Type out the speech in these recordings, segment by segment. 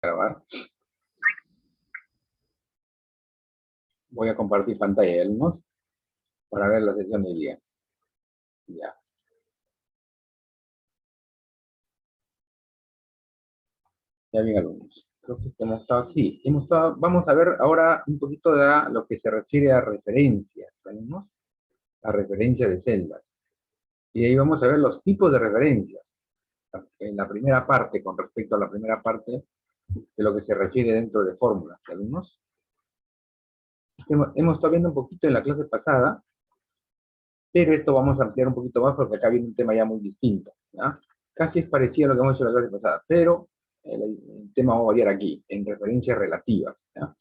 Grabar. Voy a compartir pantalla, alumnos, para ver la sesión del día. Ya. Ya bien, alumnos. Creo que hemos estado así. Vamos a ver ahora un poquito de lo que se refiere a referencias, alumnos. A referencia de celdas. Y ahí vamos a ver los tipos de referencias. En la primera parte, con respecto a la primera parte de lo que se refiere dentro de fórmulas, alumnos. Hemos estado viendo un poquito en la clase pasada, pero esto vamos a ampliar un poquito más porque acá viene un tema ya muy distinto, ¿ya? Casi es parecido a lo que hemos hecho en la clase pasada, pero el tema va a variar aquí, en referencias relativas, ¿ya?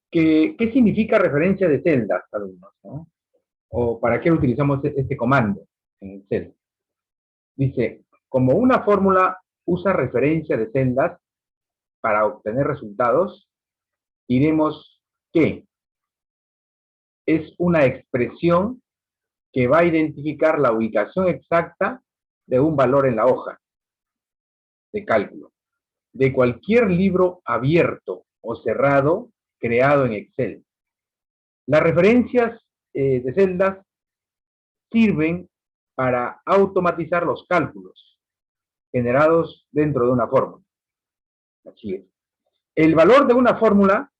¿Qué significa referencia de celdas, alumnos, ¿no? ¿O para qué utilizamos este comando en Excel? Dice, como una fórmula usa referencia de celdas para obtener resultados, diremos que es una expresión que va a identificar la ubicación exacta de un valor en la hoja de cálculo, de cualquier libro abierto o cerrado creado en Excel. Las referencias de celdas sirven para automatizar los cálculos generados dentro de una fórmula. Así es. El valor de una fórmula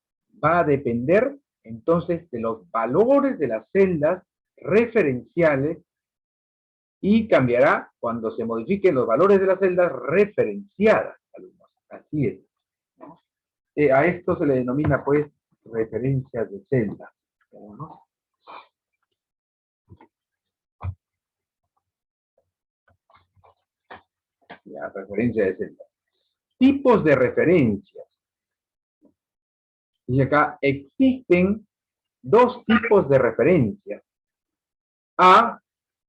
va a depender entonces de los valores de las celdas referenciales y cambiará cuando se modifiquen los valores de las celdas referenciadas, alumnos. Así es, ¿no? A esto se le denomina, pues, referencias de celdas, ¿no? Ya, referencia de celdas. Tipos de referencias. Y acá existen dos tipos de referencias. A,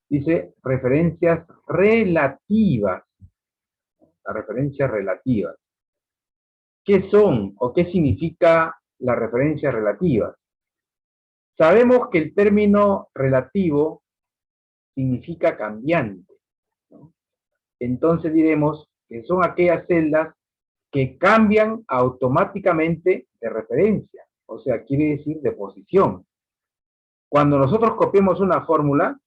dice, referencias relativas. Las referencias relativas. ¿Qué son o qué significa las referencias relativas? Sabemos que el término relativo significa cambiante, ¿no? Entonces diremos que son aquellas celdas que cambian automáticamente de referencia, o sea, quiere decir de posición. Cuando nosotros copiemos una fórmula,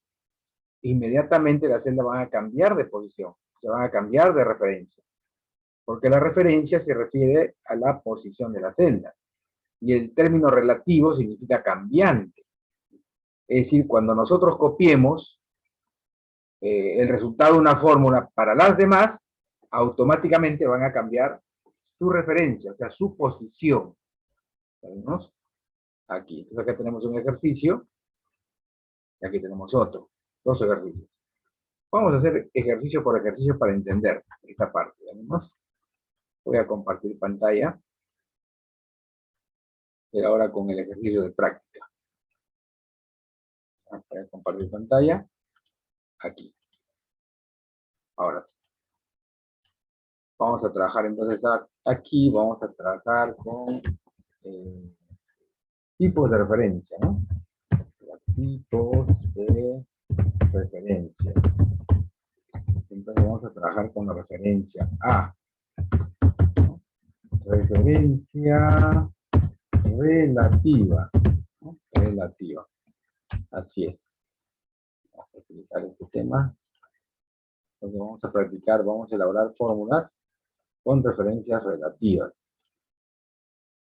inmediatamente las celdas van a cambiar de posición, se van a cambiar de referencia, porque la referencia se refiere a la posición de la celda, y el término relativo significa cambiante. Es decir, cuando nosotros copiemos el resultado de una fórmula para las demás, automáticamente van a cambiar su referencia, o sea, su posición. ¿Vemos? Aquí. Entonces acá tenemos un ejercicio y aquí tenemos otro. Dos ejercicios. Vamos a hacer ejercicio por ejercicio para entender esta parte. ¿Vemos? Voy a compartir pantalla. Y ahora con el ejercicio de práctica. Voy a compartir pantalla. Aquí. Ahora. Vamos a trabajar entonces aquí. Vamos a trabajar con tipos de referencia, ¿no? Tipos de referencia. Entonces vamos a trabajar con la referencia A. Referencia relativa, ¿no? Relativa. Así es. Vamos a utilizar este tema. Entonces vamos a practicar, vamos a elaborar fórmulas con referencias relativas.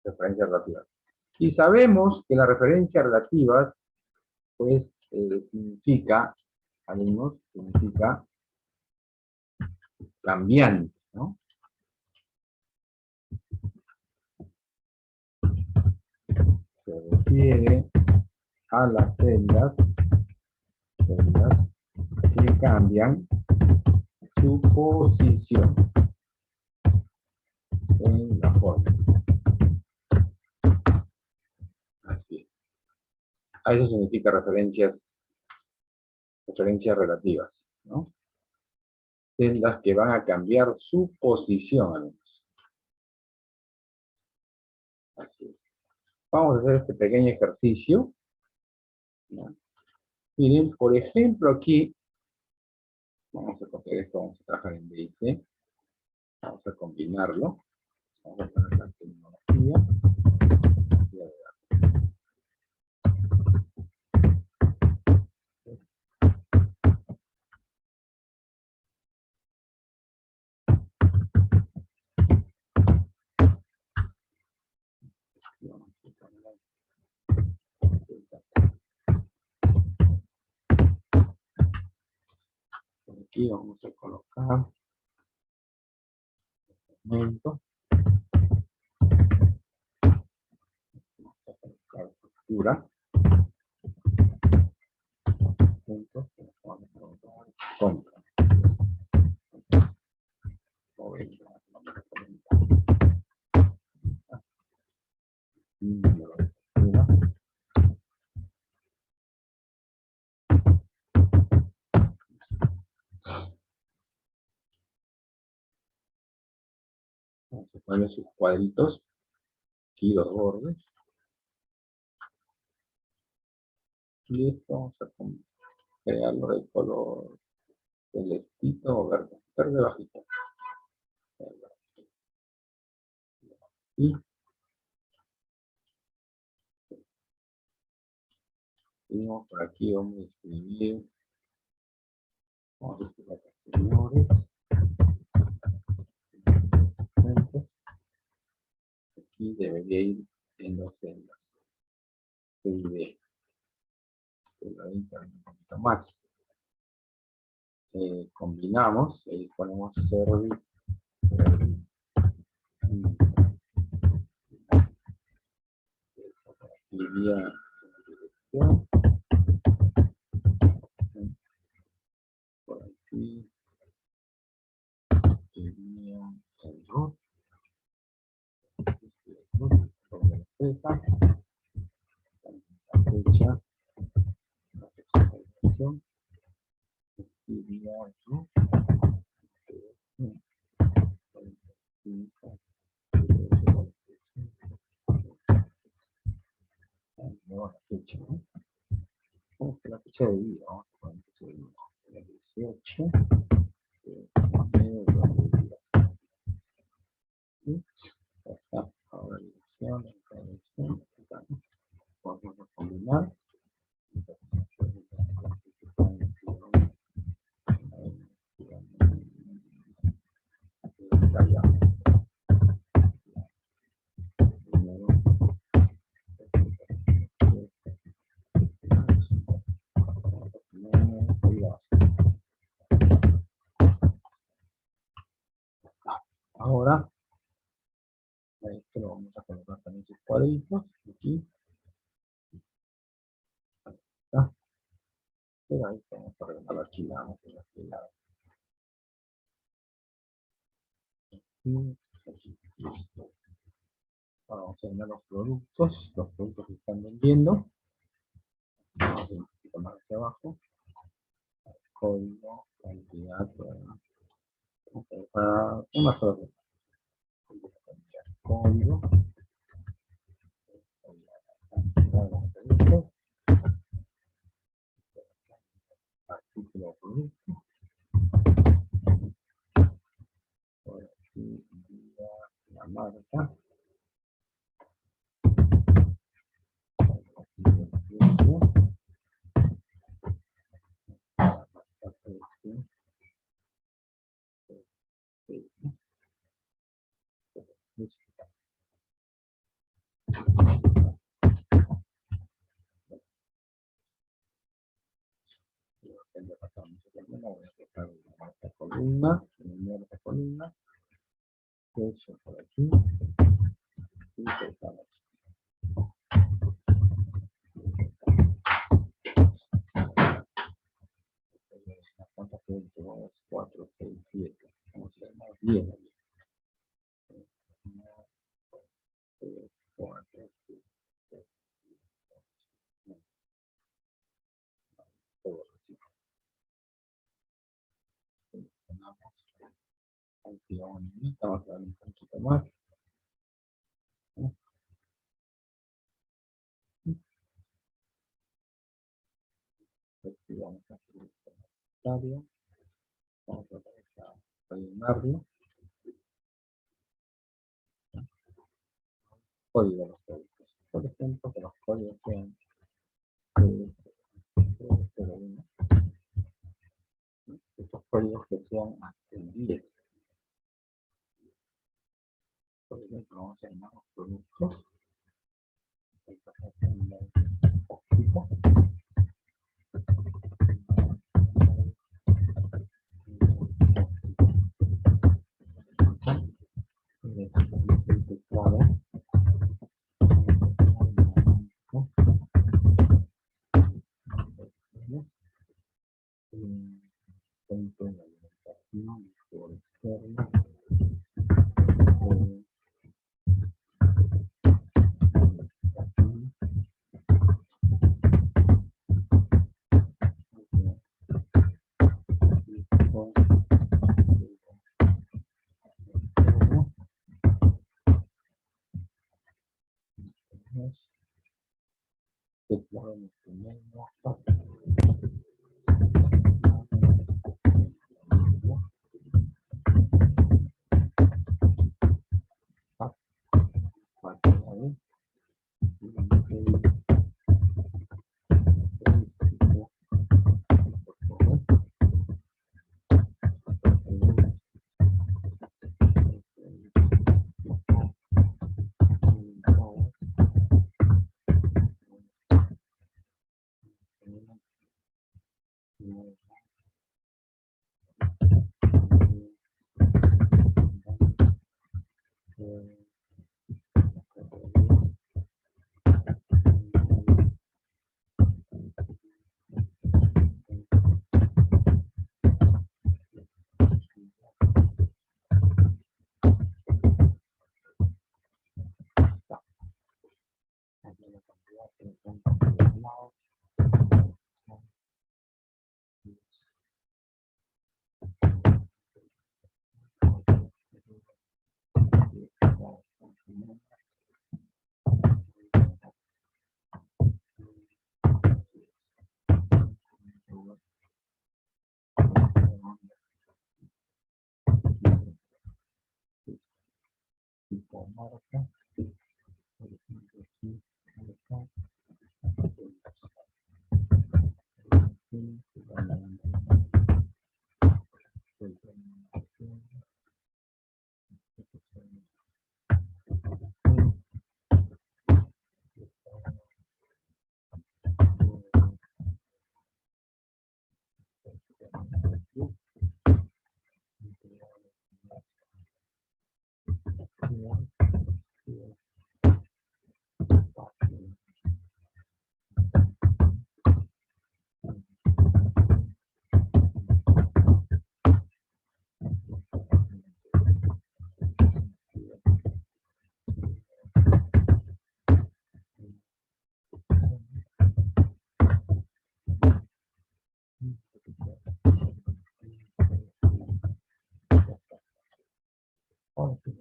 Referencias relativas. Y sabemos que las referencias relativas, pues, significa, alumnos, significa cambiante, ¿no? Se refiere a las celdas que cambian su posición en la fórmula. Así es. A eso significa referencias relativas, ¿no? Celdas que van a cambiar su posición, alumnos. Así es. Vamos a hacer este pequeño ejercicio, ¿no? Miren, por ejemplo, aquí, vamos a copiar esto, vamos a trabajar en BIC. Vamos a combinarlo. Vamos a poner la tecnología. Por aquí vamos a colocar segmento. Vamos a colocar factura. Puntos. Vamos a colocar compra. Vamos a poner sus cuadritos. Aquí los bordes. Listo. Vamos a crearlo de color celestito o verde. Verde bajito. Y seguimos por aquí. Vamos a escribir. Vamos a escribir acá, señores. Aquí debería ir en dos celdas. PID. Un poquito más. Combinamos. Ahí ponemos service. Iría dirección. Por aquí. Iría el root. Sobre la fecha. La fecha. La dirección. Iría el root. La fecha, ¿no? Vamos a la fecha de vida. Vamos a poner fecha de vida. El 18 de enero de 2010. ¿Sí? Acá, ahora dirección, acá. Vamos a combinar. Ahora, esto lo vamos a colocar también sus cuadritos, aquí. Está. Pero ahí vamos a regalar la archivamos en la fila. Listo. Ahora vamos a llenar los productos que están vendiendo. Vamos a ir un poquito más hacia abajo. Código, cantidad, para una sola cosa. Código, artículo de producto. Por aquí la marca. Voy a colocar esta columna, esta columna, eso por aquí, y cortamos. ¿Cuántas puntos? 4, 6, 7. Vamos a llamar 10. 4, 6, 7. Todos así. Seleccionamos. Activamos limita, vamos a dar un poquito más. Activamos aquí el comentario. Vamos a rellenarlo. códigos de los productos. Por ejemplo, que los códigos sean 001, estos códigos que sean hasta el 10. Por ejemplo, vamos a llamar los productos.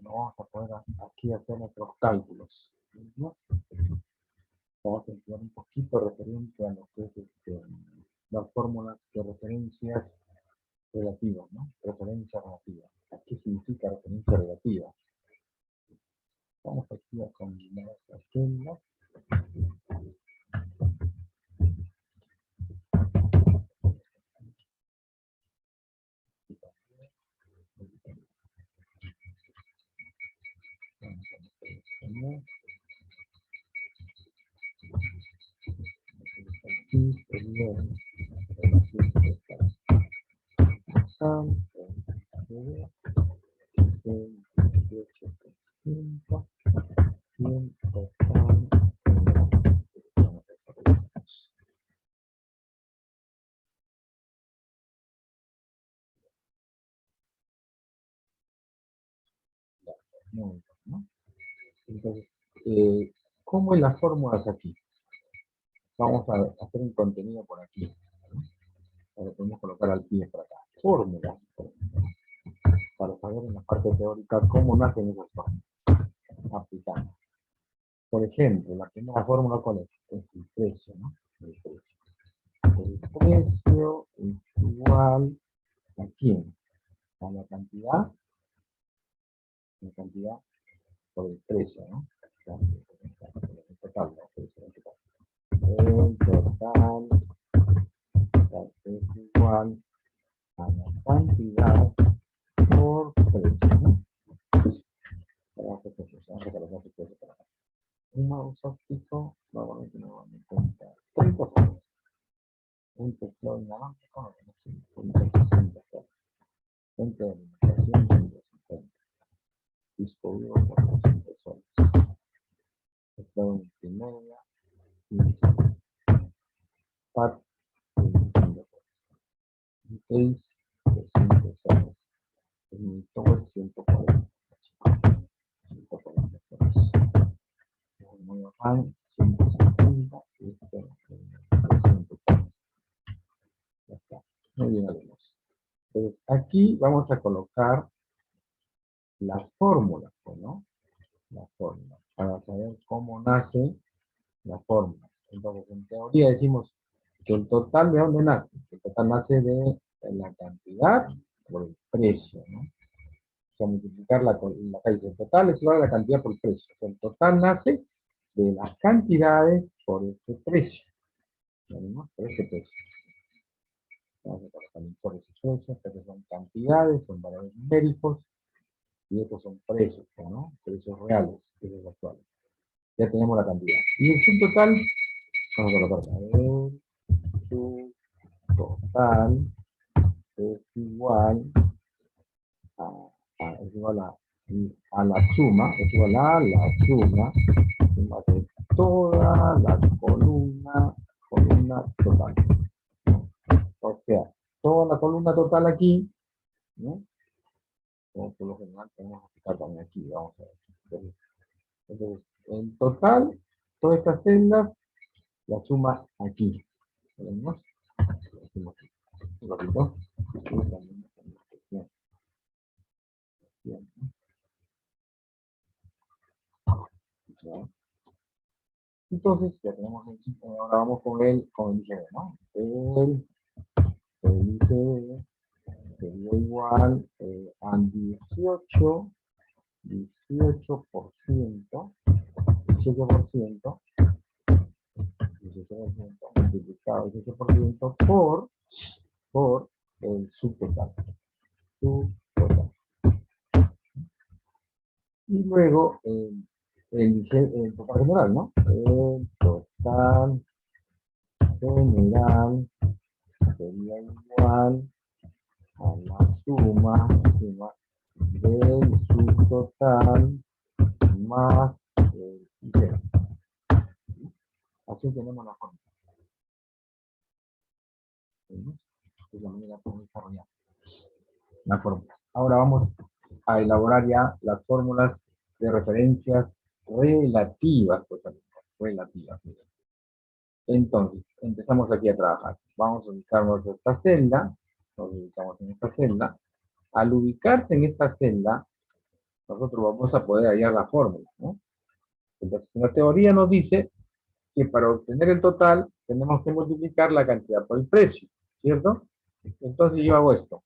Vamos a poder aquí hacer nuestros cálculos, ¿no? Vamos a estudiar un poquito referente a lo que es las fórmulas de referencias relativas, ¿no? Referencia relativa. ¿Qué significa referencia relativa? Vamos aquí a combinar estas fórmulas. Aquí sería ¿no? Entonces, ¿cómo es las fórmulas aquí? Vamos a hacer un contenido por aquí, ¿no? Ahora podemos colocar al pie por acá. Fórmulas, para saber en la parte teórica cómo nacen esas fórmulas. Aplicando. Por ejemplo, la primera fórmula, ¿cuál es? Es el precio, ¿no? El precio. El precio es igual a quién? A la cantidad por el precio, ¿no? El total, ¿no? El total es igual a la cantidad por precio, ¿no? Vamos a colocar su precio para acá. Un mouse óptico, nuevamente 30 soles. Un teclado inalámbrico, 160 soles. Fuente de alimentación, 150. Disco duro, 400 soles. Teclado multimedia, 15 soles. Pad, 25 soles. Case, 300 soles. El monitor, 140. 140 soles. El modo RAM, 150. Y este, 300 soles. Ya está. Muy bien, alumnos. Entonces, aquí vamos a colocar las fórmulas, ¿no? Las fórmulas, para saber cómo nace la fórmula. Entonces, en teoría decimos que el total, ¿de dónde nace? El total nace de la cantidad por el precio, ¿no? O sea, multiplicar la raíz del total es igual a la cantidad por el precio. O sea, el total nace de las cantidades por este precio. ¿No? Por este precio. Vamos a colocar por ese precio, estas son cantidades, son valores numéricos, y estos son precios, ¿no? Precios reales, precios actuales. Ya tenemos la cantidad. Y el subtotal, vamos a colocar acá. El subtotal es igual es igual a la suma, es igual a la suma de toda la columna total. O sea, toda la columna total aquí, ¿no? Como por lo general tenemos que aplicar también aquí, vamos a ver. Entonces, en total, todas estas celdas la suma aquí. ¿Vemos? La suma aquí. Un ratito. Bien. Entonces, ya tenemos ahora vamos con el IGB, ¿no? El IGB sería igual a 18%, 18% multiplicado 18% por el subtotal. Y luego el total general, ¿no? El total general sería igual a la suma del subtotal más el IGB. Así tenemos la fórmula. Es la manera como desarrollar la fórmula. Ahora vamos a elaborar ya las fórmulas de referencias relativas, pues, relativas. Entonces, empezamos aquí a trabajar. Vamos a ubicarnos en esta celda, nos ubicamos en esta celda. Al ubicarse en esta celda, nosotros vamos a poder hallar la fórmula, ¿no? Entonces, la teoría nos dice que para obtener el total, tenemos que multiplicar la cantidad por el precio, ¿cierto? Entonces yo hago esto.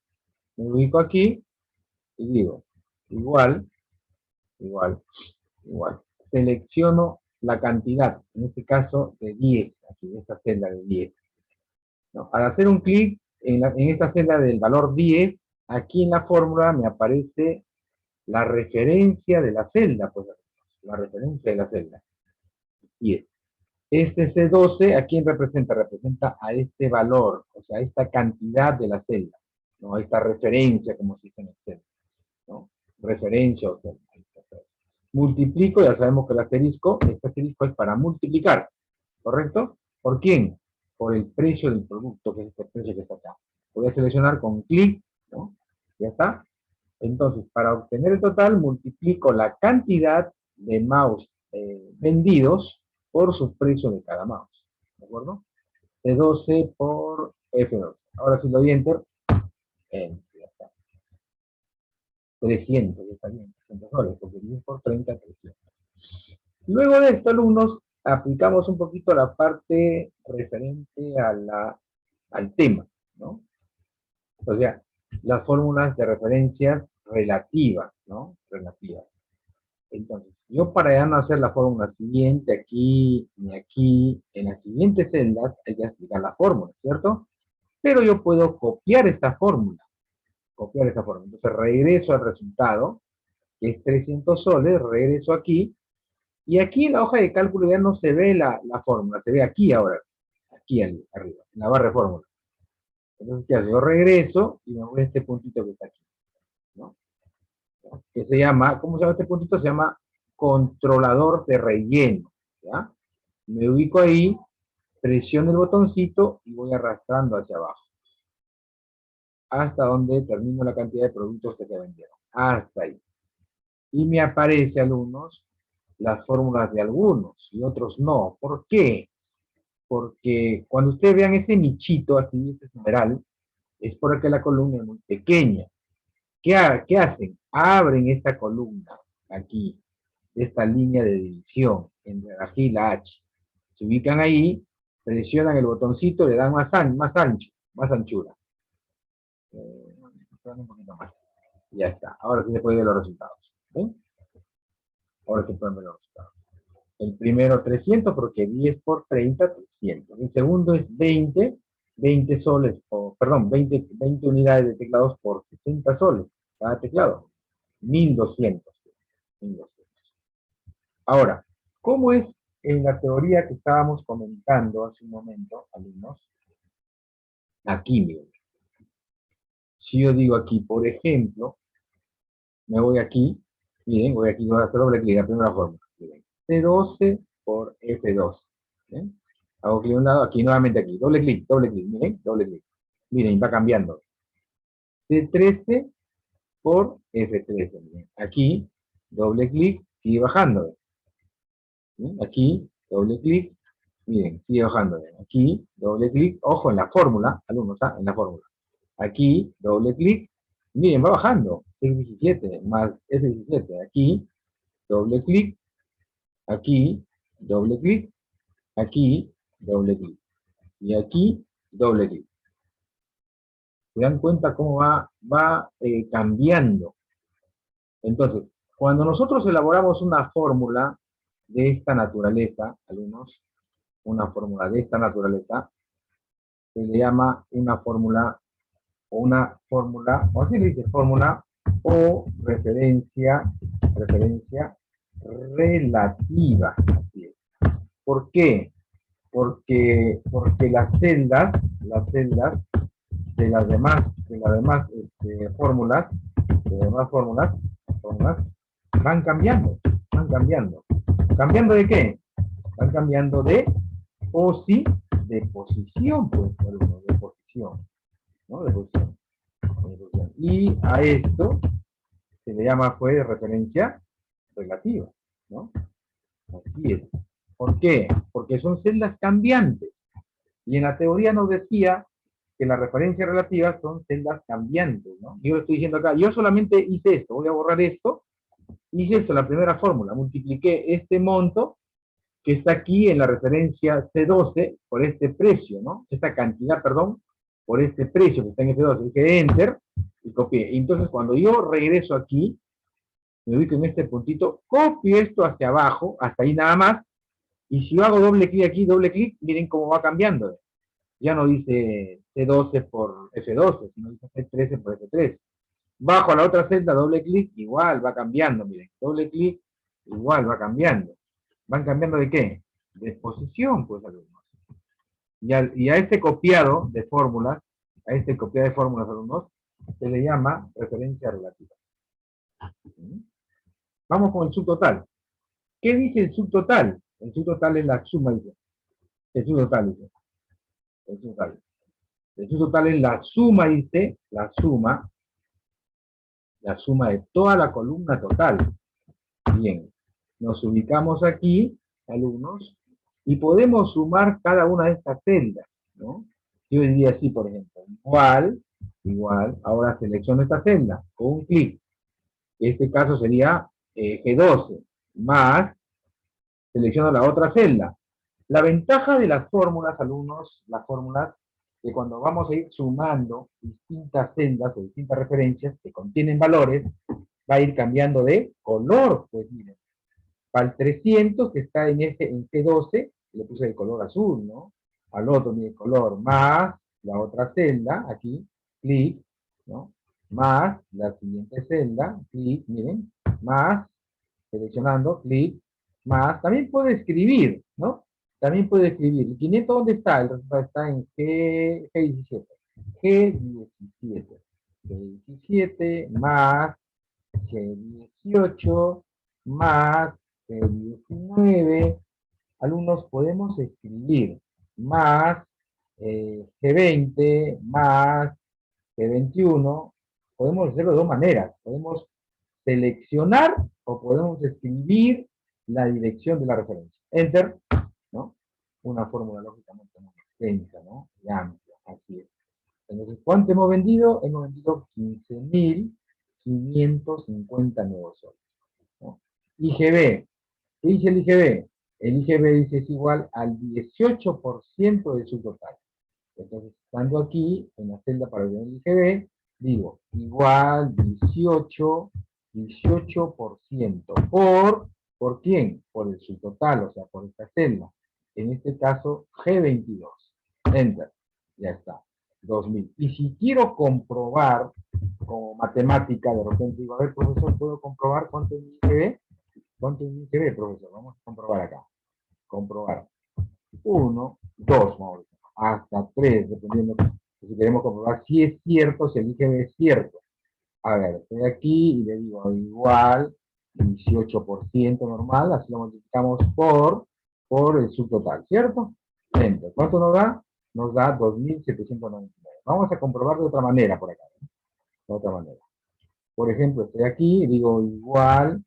Me ubico aquí y digo, igual. Selecciono la cantidad, en este caso de 10, aquí en esta celda de 10. ¿No? Al hacer un clic en esta celda del valor 10, aquí en la fórmula me aparece la referencia de la celda, pues la referencia de la celda, 10. Este C12, ¿a quién representa? Representa a este valor, o sea, a esta cantidad de la celda, ¿no? A esta referencia, como se dice en Excel, ¿no? Referencia o celda. Multiplico, ya sabemos que este asterisco es para multiplicar, ¿correcto? ¿Por quién? Por el precio del producto, que es este precio que está acá. Voy a seleccionar con clic, ¿no? Ya está. Entonces, para obtener el total, multiplico la cantidad de mouse vendidos por su precio de cada mouse, ¿de acuerdo? C12 por F12. Ahora si lo doy Enter, ya está. 300, ya está bien, 300 soles, porque 10 por 30, 300. Luego de esto, alumnos, aplicamos un poquito la parte referente al tema, ¿no? O sea, las fórmulas de referencias relativas, ¿no? Relativas. Entonces, yo para ya no hacer la fórmula siguiente aquí ni aquí, en las siguientes celdas hay que explicar la fórmula, ¿cierto? Pero yo puedo copiar esta fórmula, copiar esta fórmula. Entonces regreso al resultado, que es 300 soles, regreso aquí, y aquí en la hoja de cálculo ya no se ve la fórmula, se ve aquí ahora, aquí arriba, en la barra de fórmula. Entonces, ¿qué hago? Yo regreso y me voy a este puntito que está aquí, ¿no? Que se llama, ¿cómo se llama este puntito? Se llama controlador de relleno, ¿ya? Me ubico ahí, presiono el botoncito y voy arrastrando hacia abajo, hasta donde termino la cantidad de productos que se vendieron, hasta ahí. Y me aparece, alumnos, las fórmulas de algunos y otros no. ¿Por qué? Porque cuando ustedes vean ese nichito, así, ese numeral, es porque la columna es muy pequeña. ¿Qué hacen? Abren esta columna, aquí, esta línea de división, entre la G y la H. Se ubican ahí, presionan el botoncito, le dan más ancho, más anchura. Un poquito más. Ya está. Ahora sí se pueden ver los resultados. ¿Ven? Ahora se pueden ver los resultados. El primero 300 porque 10 por 30, 300. El segundo es 20 soles, perdón, 20 unidades de teclados por 60 soles cada teclado. 1200. 1200. Ahora, ¿cómo es en la teoría que estábamos comentando hace un momento, alumnos? Aquí, miren. Si yo digo aquí, por ejemplo, me voy aquí, miren, voy aquí, voy a hacer doble clic, la primera fórmula. Miren, C12 por F12. ¿Ven? Hago clic a un lado, aquí nuevamente aquí, doble clic, miren, doble clic. Miren, va cambiando. C13 por F13. Miren. Aquí, doble clic, sigue bajando. ¿Ven? Aquí, doble clic, miren, sigue bajando. ¿Ven? Aquí, doble clic, ojo en la fórmula, alumnos, ¿ah? En la fórmula. Aquí, doble clic, miren, va bajando. F17 más F17. Aquí, doble clic, aquí, doble clic, aquí, doble clic. Y aquí, doble clic. ¿Se dan cuenta cómo va cambiando? Entonces, cuando nosotros elaboramos una fórmula de esta naturaleza, alumnos, una fórmula de esta naturaleza, se le llama una fórmula, o así le dice, fórmula o referencia relativa. Así es. ¿Por qué? Porque las celdas de las demás fórmulas, fórmulas, van cambiando. ¿Cambiando de qué? Van cambiando de posición, pues, alumnos, de posición, ¿no? De posición. Y a esto se le llama, pues, referencia relativa, ¿no? Así es. ¿Por qué? Porque son celdas cambiantes. Y en la teoría nos decía que las referencias relativas son celdas cambiantes, ¿no? Yo estoy diciendo acá, yo solamente hice esto, voy a borrar esto, hice esto, la primera fórmula, multipliqué este monto que está aquí en la referencia C12 por este precio, ¿no? Esta cantidad, perdón, por este precio que está en C12. Dije Enter y copié. Entonces, cuando yo regreso aquí, me ubico en este puntito, copio esto hacia abajo, hasta ahí nada más, y si yo hago doble clic aquí, doble clic, miren cómo va cambiando. Ya no dice C12 por F12, sino dice C13 por F13. Bajo a la otra celda, doble clic, igual va cambiando, miren. Doble clic, igual va cambiando. ¿Van cambiando de qué? De posición, pues, alumnos. Y a este copiado de fórmulas, alumnos, se le llama referencia relativa. Vamos con el subtotal. ¿Qué dice el subtotal? El subtotal es la suma, dice. El subtotal, dice. El subtotal. El subtotal es la suma, dice, la suma de toda la columna total. Bien, nos ubicamos aquí, alumnos, y podemos sumar cada una de estas celdas, ¿no? Yo diría así, por ejemplo, igual, ahora selecciono esta celda con un clic. Este caso sería G12, más, selecciono la otra celda. La ventaja de las fórmulas, alumnos, las fórmulas, que cuando vamos a ir sumando distintas celdas o distintas referencias que contienen valores, va a ir cambiando de color, pues miren. Para el 300 que está en G12, le puse el color azul, ¿no? Al otro mi color, más la otra celda, aquí, clic, ¿no? Más la siguiente celda, clic, miren, más, seleccionando, clic, más, también puedo escribir, ¿no? También puedo escribir. ¿El 500 dónde está? El resultado está en G17. G17. G17 más G18 más G19. Alumnos, podemos escribir más G20 más G21. Podemos hacerlo de dos maneras. Podemos seleccionar o podemos escribir la dirección de la referencia. Enter, ¿no? Una fórmula lógicamente muy extensa, ¿no? Y amplia, así es. Entonces, ¿cuánto hemos vendido? Hemos vendido 15.550 nuevos soles, ¿no? IGB. ¿Qué dice el IGB? El IGB dice es igual al 18% de su total. Entonces, estando aquí, en la celda para ver el IGB, digo, igual 18%. ¿Por quién? Por el subtotal, o sea, por esta celda. En este caso, G22. Enter. Ya está. 2000. Y si quiero comprobar, como matemática, de repente digo, a ver, profesor, ¿puedo comprobar cuánto es mi IGB? ¿Cuánto es mi IGB, profesor? Vamos a comprobar acá. Comprobar. 1, 2, vamos a ver, hasta 3, dependiendo si queremos comprobar si es cierto, si el IGB es cierto. A ver, estoy aquí y le digo igual 18% normal, así lo multiplicamos por el subtotal, ¿cierto? Enter. ¿Cuánto nos da? Nos da 2.799. Vamos a comprobar de otra manera por acá, ¿no? De otra manera. Por ejemplo, estoy aquí y digo igual,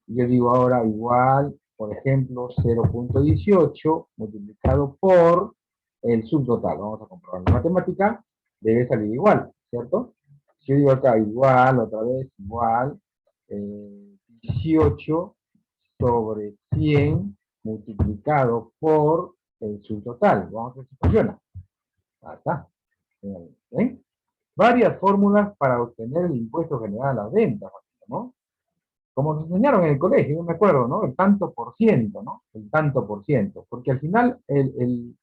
yo digo ahora igual, por ejemplo, 0.18 multiplicado por el subtotal. Vamos a comprobar la matemática, debe salir igual, ¿cierto? Si yo digo acá igual, otra vez igual, 18 sobre 100 multiplicado por el subtotal. Vamos a ver si funciona. Ahí está. ¿Ven? Varias fórmulas para obtener el impuesto general a las ventas, ¿no? Como nos enseñaron en el colegio, yo me acuerdo, ¿no? El tanto por ciento, ¿no? El tanto por ciento. Porque al final el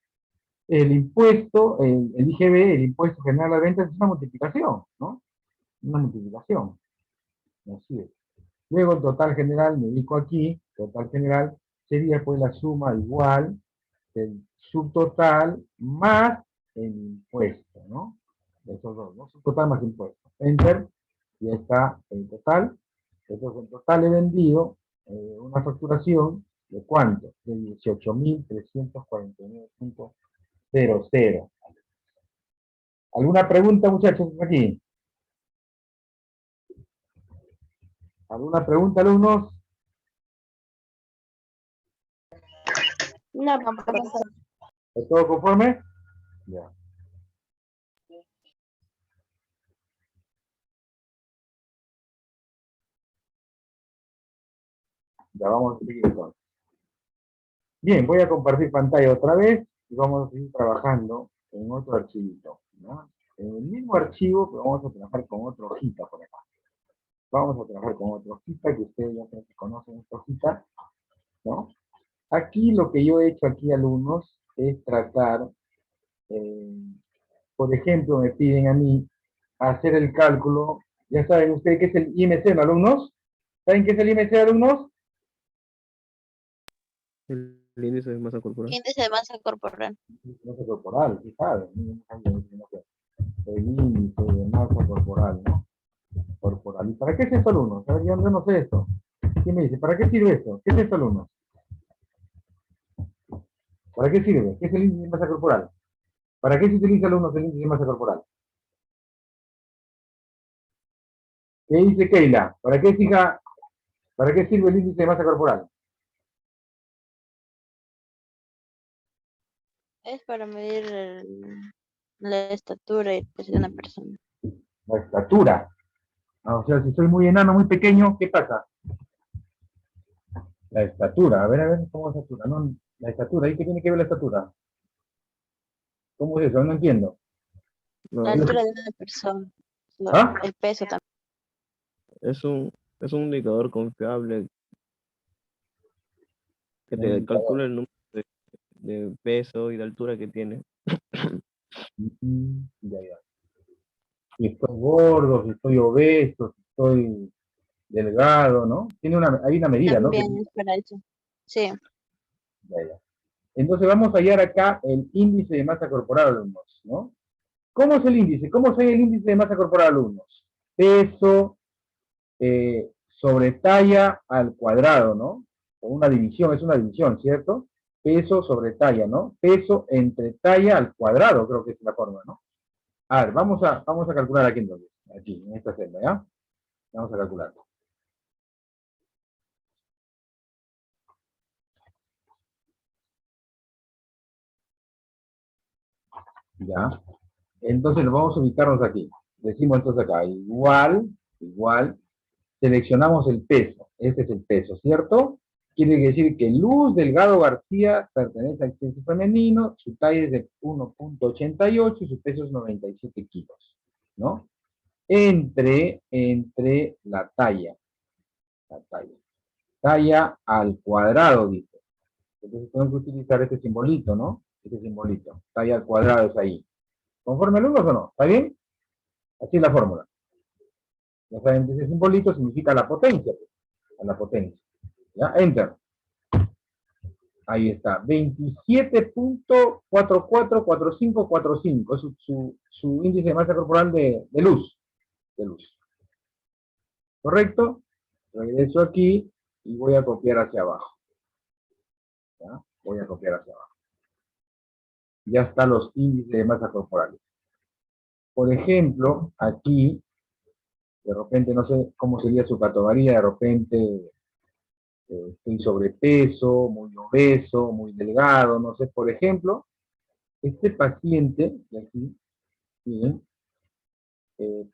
impuesto, el IGB, el impuesto general a las ventas, es una multiplicación, ¿no? Una multiplicación. Así es. Luego el total general, me dedico aquí, total general, sería pues la suma igual del subtotal más el impuesto, ¿no? De esos dos, ¿no? Subtotal más impuesto. Enter, y está el total. Entonces, en total he vendido una facturación de ¿cuánto? De 18.349.00. ¿Alguna pregunta, muchachos, aquí? ¿Alguna pregunta, alumnos? No, profesor. ¿Es todo conforme? Ya. Ya vamos a seguir entonces. Bien, voy a compartir pantalla otra vez y vamos a seguir trabajando en otro archivito, ¿no? En el mismo archivo, pero vamos a trabajar con otra hojita por acá. Vamos a trabajar con otra hojita que ustedes ya creo que conocen esta hojita, ¿no? Aquí lo que yo he hecho aquí, alumnos, es tratar, por ejemplo, me piden a mí hacer el cálculo. Ya saben ustedes qué es el IMC, ¿no, alumnos? ¿Saben qué es el IMC, alumnos? El índice de masa corporal. Índice de masa corporal. Masa corporal, ¿sí saben? El índice de masa corporal, ¿no? Corporal. ¿Y para qué es esto, alumnos? A ver, yo no sé esto. ¿Quién me dice? ¿Para qué sirve esto? ¿Qué es esto, alumnos? ¿Para qué sirve? ¿Qué es el índice de masa corporal? ¿Para qué se utiliza, alumnos, el índice de masa corporal? ¿Qué dice Keila? ¿Para qué sirve el índice de masa corporal? Es para medir la estatura y el peso de una persona. La estatura. O sea, si soy muy enano, muy pequeño, ¿qué pasa? La estatura. A ver, ¿cómo es la estatura? No, la estatura, ¿y qué tiene que ver la estatura? ¿Cómo es eso? No entiendo. No, La altura de una persona. ¿Ah? El peso también. es un indicador confiable. Que Un te indicador. calcula el número de peso y de altura que tiene. Ya. Si estoy gordo, si estoy obeso, si estoy delgado, ¿no? Hay una medida, ¿no? También es para eso. Sí. Ya. Entonces vamos a hallar acá el índice de masa corporal, alumnos, ¿no? ¿Cómo es el índice? ¿Cómo se ve el índice de masa corporal, alumnos? Peso sobre talla al cuadrado, ¿no? O una división, es una división, ¿cierto? Peso sobre talla, ¿no? Peso entre talla al cuadrado, creo que es la forma, ¿no? A ver, vamos a calcular aquí entonces, aquí, en esta celda, ¿ya? Vamos a calcular. ¿Ya? Entonces vamos a ubicarnos aquí. Decimos entonces acá, igual, seleccionamos el peso. Este es el peso, ¿cierto? Quiere decir que Luz Delgado García pertenece al sexo femenino, su talla es de 1.88 y su peso es 97 kilos, ¿no? Entre la talla. Talla al cuadrado, dice. Entonces tenemos que utilizar este simbolito, ¿no? Este simbolito. Talla al cuadrado es ahí. ¿Conforme alumnos o no? ¿Está bien? Así es la fórmula. Ya saben que ese simbolito significa la potencia. A la potencia. ¿Ya? Enter. Ahí está. 27.444545. Es su índice de masa corporal de luz. ¿Correcto? Regreso aquí y voy a copiar hacia abajo. ¿Ya? Voy a copiar hacia abajo. Ya están los índices de masa corporales. Por ejemplo, aquí, de repente, no sé cómo sería su categoría, de repente estoy sobrepeso, muy obeso, muy delgado, no sé, por ejemplo, este paciente, de aquí, miren,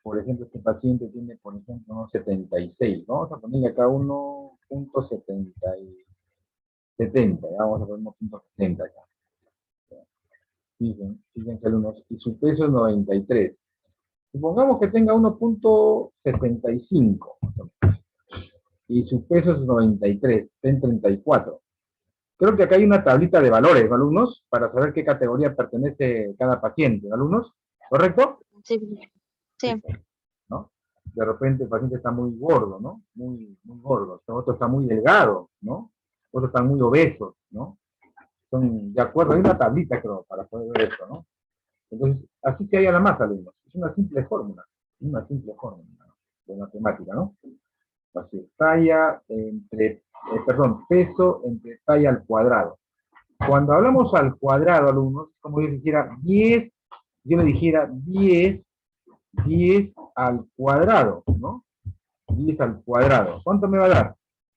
por ejemplo, este paciente tiene, por ejemplo, unos 76, vamos a ponerle acá 1.70, vamos a poner 1.70 acá. Fíjense alumnos, y su peso es 93. Supongamos que tenga 1.75 y su peso es 93, está en 34. Creo que acá hay una tablita de valores, alumnos, para saber qué categoría pertenece cada paciente, alumnos, ¿correcto? Sí. Sí. ¿No? De repente el paciente está muy gordo, ¿no? Muy gordo. Otro está muy delgado, ¿no? Otros están muy obesos, ¿no? Son, de acuerdo, hay una tablita, creo, para poder ver esto, ¿no? Entonces, así que hay a la más, alumnos. Es una simple fórmula, ¿no? De matemática, ¿no? Así, talla entre, peso entre talla al cuadrado. Cuando hablamos al cuadrado, alumnos, como yo dijera 10, yo le dijera 10 al cuadrado, ¿no? 10 al cuadrado. ¿Cuánto me va a dar?